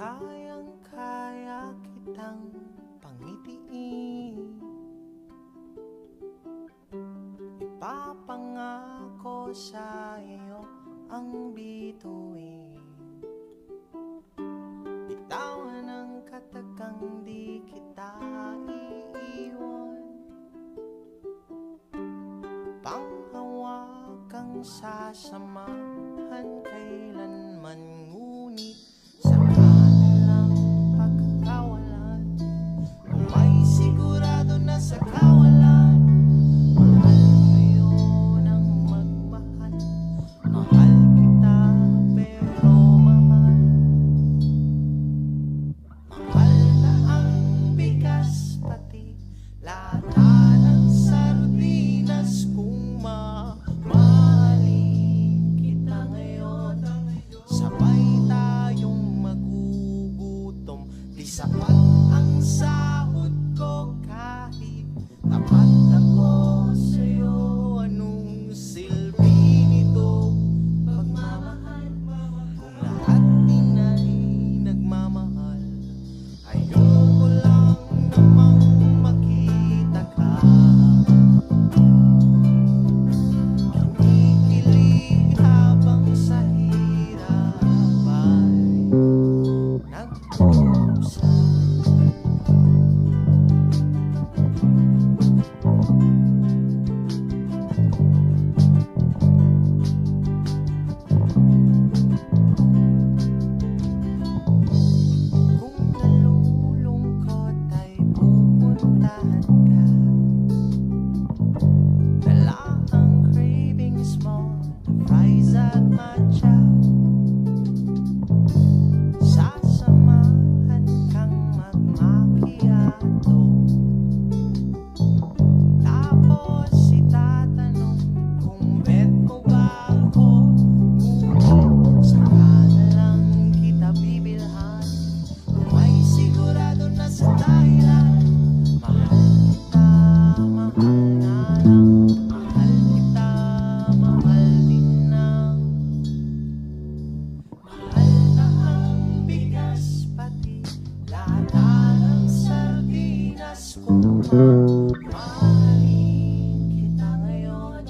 Kayang-kaya kitang pangitiin, ipapangako sa iyo ang bituin. Bitawan ang katakang di kita iiwan, panghawakang sasamahan kailanman. Ngunit sa kanilang pagkakawalan, kung may sigurado na sa kawalan, mahal ngayon ang magmahal. Mahal kita pero mahal, mahal na ang bigas pati lata ng sardinas. Kung mamahalin kita ngayon, sabay tayong magugutom. Di sapat ang sahod ko kahit tapat ako sa'yo. Anong silbi nito pagmamahal kung lahat din ay nagmamahal? Ayoko lang namang makita ka kinikilig habang sa hirap ay nagkusa. Kung nalulungkot ay pupuntahan ka, dala ang cravings mo na fries at matcha. Sasamahan kang mag-macchiato, tapos itatanong kung bet mo ba ako. Ngunit saka na lang kita bibilhan, kung may sigurado na sa dahilan. Mahal kita, mahal nga lang, mahal kita, mahal din lang. Mahal na ang bigas pati lata ng sardinas. Kung mamahalin kita ngayon,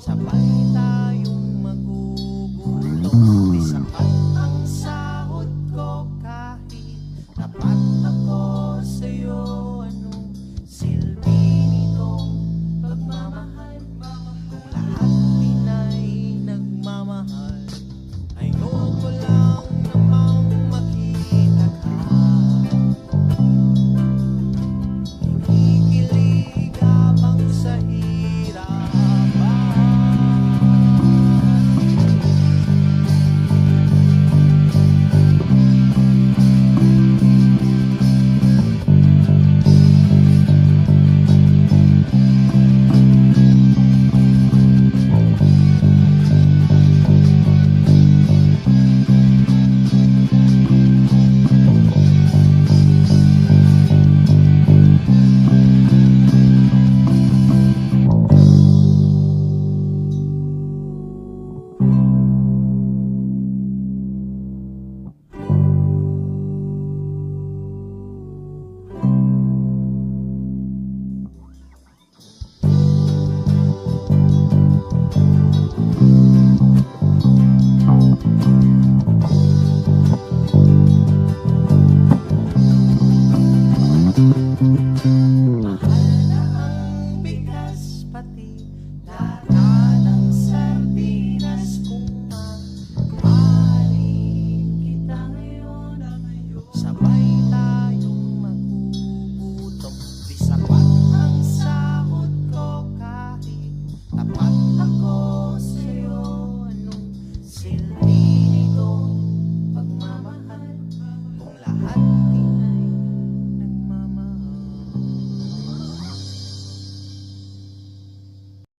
sabay tayong magugutom.